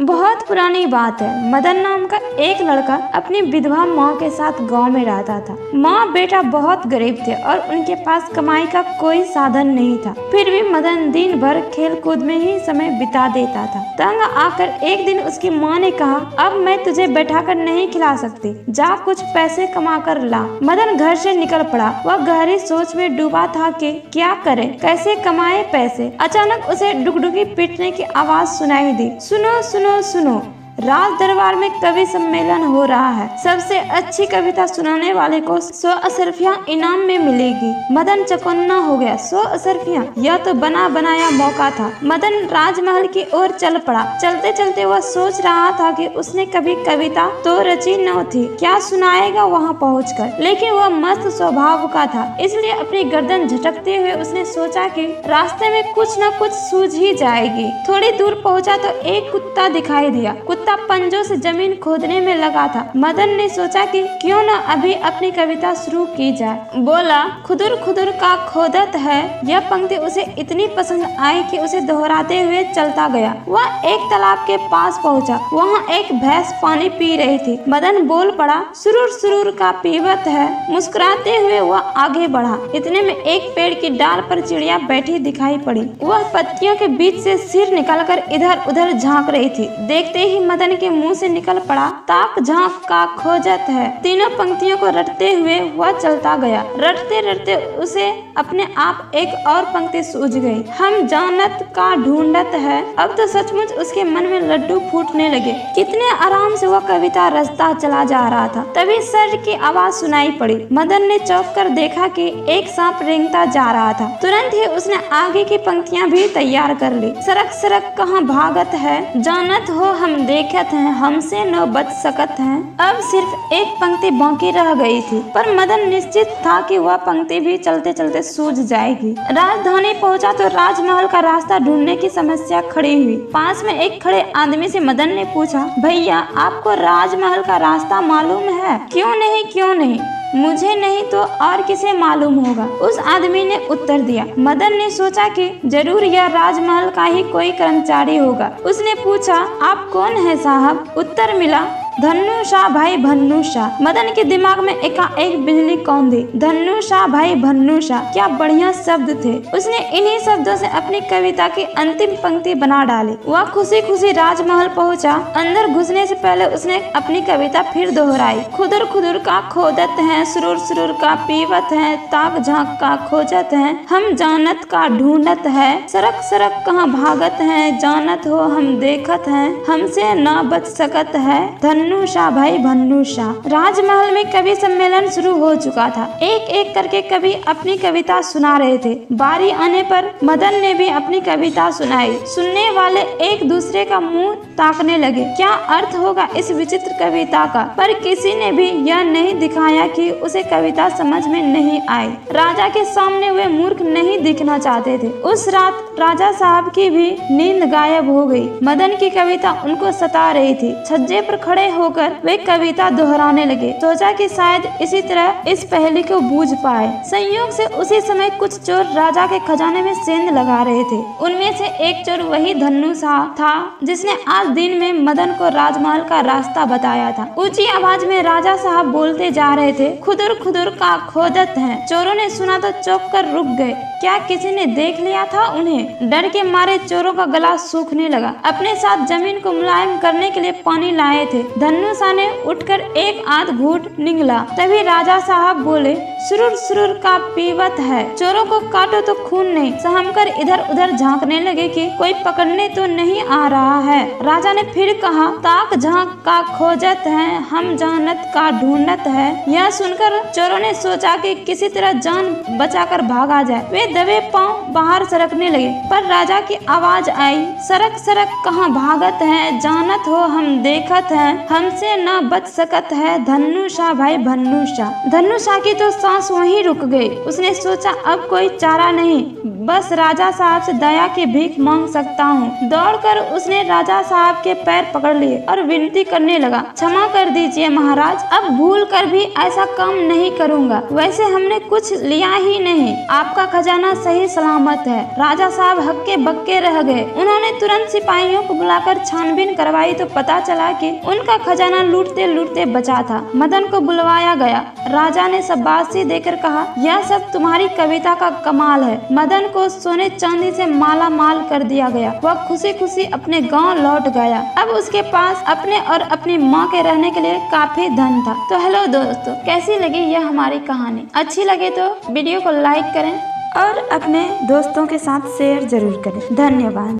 बहुत पुरानी बात है। मदन नाम का एक लड़का अपनी विधवा माँ के साथ गांव में रहता था। माँ बेटा बहुत गरीब थे और उनके पास कमाई का कोई साधन नहीं था। फिर भी मदन दिन भर खेल कूद में ही समय बिता देता था। तंग आकर एक दिन उसकी माँ ने कहा, अब मैं तुझे बैठाकर नहीं खिला सकती, जा कुछ पैसे कमा कर ला। मदन घर से निकल पड़ा। वह गहरी सोच में डूबा था कि क्या करे, कैसे कमाए पैसे। अचानक उसे डुगडुगी पीटने की आवाज सुनाई दी। सुनो सुनो सुनो, राज दरबार में कवि सम्मेलन हो रहा है। सबसे अच्छी कविता सुनाने वाले को 100 अशर्फियाँ इनाम में मिलेगी। मदन चौकन्ना हो गया। 100 अशर्फियाँ, यह तो बना बनाया मौका था। मदन राजमहल की ओर चल पड़ा। चलते चलते वह सोच रहा था कि उसने कभी कविता तो रची न थी, क्या सुनाएगा वहाँ पहुँचकर। लेकिन वह मस्त स्वभाव का था, इसलिए अपनी गर्दन झटकते हुए उसने सोचा कि रास्ते में कुछ न कुछ सूझ ही जाएगी। थोड़ी दूर पहुँचा तो एक कुत्ता दिखाई दिया। कुत्ता पंजों से जमीन खोदने में लगा था। मदन ने सोचा कि क्यों न अभी अपनी कविता शुरू की जाए। बोला, खुदुर खुदुर का खोदत है। यह पंक्ति उसे इतनी पसंद आई कि उसे दोहराते हुए चलता गया। वह एक तालाब के पास पहुंचा। वहां एक भैंस पानी पी रही थी। मदन बोल पड़ा, सुरूर सुरूर का पीवत है। मुस्कुराते हुए वह आगे बढ़ा। इतने में एक पेड़ की डाल पर चिड़िया बैठी दिखाई पड़ी। वह पत्तियों के बीच से सिर निकालकर इधर उधर झांक रही थी। देखते ही मदन के मुंह से निकल पड़ा, ताक झांक का खोजत है। तीनों पंक्तियों को रटते हुए वह चलता गया। रटते रटते उसे अपने आप एक और पंक्ति सूझ गई, हम जानत का ढूंढत है। अब तो सचमुच उसके मन में लड्डू फूटने लगे। कितने आराम से वह कविता रचता चला जा रहा था। तभी सर की आवाज सुनाई पड़ी। मदन ने चौंक कर देखा कि एक सांप रेंगता जा रहा था। तुरंत ही उसने आगे की पंक्तियां भी तैयार कर ली। सरक सरक कहाँ भागत है, जानत हो हम देखत हैं, हमसे न बच सकत हैं। अब सिर्फ एक पंक्ति बाकी रह गई थी, पर मदन निश्चित था कि वह पंक्ति भी चलते चलते सूझ जाएगी। राजधानी पहुंचा तो राजमहल का रास्ता ढूंढने की समस्या खड़ी हुई। पास में एक खड़े आदमी से मदन ने पूछा, भैया आपको राजमहल का रास्ता मालूम है? क्यों नहीं क्यों नहीं, मुझे नहीं तो और किसे मालूम होगा, उस आदमी ने उत्तर दिया। मदन ने सोचा कि जरूर यह राजमहल का ही कोई कर्मचारी होगा। उसने पूछा, आप कौन है साहब? उत्तर मिला, धन्नू शाह भाई भन्नू शाह। मदन के दिमाग में एकाएक बिजली कौंधी। धन्नू शाह भाई भन्नू शाह, क्या बढ़िया शब्द थे। उसने इन्हीं शब्दों से अपनी कविता की अंतिम पंक्ति बना डाली। वह खुशी खुशी राजमहल पहुंचा। अंदर घुसने से पहले उसने अपनी कविता फिर दोहराई, खुदुर खुदुर का खोदत है, सुरूर सुरूर का पीवत है, ताक झांक का खोजत है, हम जानत का ढूंढत है, सरक सरक कहाँ भागत है, जानत हो हम देखत हैं, हमसे ना बच सकत है, धन्नू शाह भाई भन्नू शाह। राजमहल में कवि सम्मेलन शुरू हो चुका था। एक एक करके कवि अपनी कविता सुना रहे थे। बारी आने पर मदन ने भी अपनी कविता सुनाई। सुनने वाले एक दूसरे का मुंह ताकने लगे, क्या अर्थ होगा इस विचित्र कविता का। पर किसी ने भी यह नहीं दिखाया कि उसे कविता समझ में नहीं आई। राजा के सामने वे मूर्ख नहीं दिखना चाहते थे। उस रात राजा साहब की भी नींद गायब हो गई। मदन की कविता उनको सता रही थी। छज्जे पर खड़े होकर वे कविता दोहराने लगे। सोचा कि शायद इसी तरह इस पहेली को बूझ पाए। संयोग से उसी समय कुछ चोर राजा के खजाने में सेंध लगा रहे थे। उनमें से एक चोर वही धन्नू शाह था जिसने आज दिन में मदन को राजमहल का रास्ता बताया था। ऊंची आवाज में राजा साहब बोलते जा रहे थे, खुदुर खुदुर का खोदत है। चोरों ने सुना तो चौंक कर रुक गए। क्या किसी ने देख लिया था उन्हें? डर के मारे चोरों का गला सूखने लगा। अपने साथ जमीन को मुलायम करने के लिए पानी लाए थे। धन्नू शाह ने उठकर एक आध घूंट निगला। तभी राजा साहब बोले, सुरूर सुरूर का पीवत है। चोरों को काटो तो खून नहीं। सहमकर इधर उधर झांकने लगे कि कोई पकड़ने तो नहीं आ रहा है। राजा ने फिर कहा, ताक झांक का खोजत है, हम जानत का ढूंढत है। यह सुनकर चोरों ने सोचा कि किसी तरह जान बचाकर भागा जाए। वे दबे पांव बाहर सरकने लगे, पर राजा की आवाज आई, सरक सरक कहाँ भागत है, जानत हो हम देखत हैं, हमसे ना बच सकत है, धन्नू शाह भाई भन्नू शाह। धन्नू शाह की तो सांस वहीं रुक गई। उसने सोचा अब कोई चारा नहीं, बस राजा साहब से दया की भीख मांग सकता हूँ। दौड़कर उसने राजा साहब के पैर पकड़ लिए और विनती करने लगा, क्षमा कर दीजिए महाराज, अब भूल कर भी ऐसा काम नहीं करूँगा। वैसे हमने कुछ लिया ही नहीं, आपका खजाना सही सलामत है। राजा साहब हक्के बक्के रह गए। उन्होंने तुरंत सिपाहियों को बुलाकर छानबीन करवाई तो पता चला कि उनका खजाना लूटते लूटते बचा था। मदन को बुलवाया गया। राजा ने शाबाशी देकर कहा, यह सब तुम्हारी कविता का कमाल है। मदन को सोने चांदी से माला माल कर दिया गया। वह खुशी खुशी अपने गांव लौट गया। अब उसके पास अपने और अपनी माँ के रहने के लिए काफी धन था। तो हेलो दोस्तों, कैसी लगी यह हमारी कहानी? अच्छी लगे तो वीडियो को लाइक करें और अपने दोस्तों के साथ शेयर जरूर करें। धन्यवाद।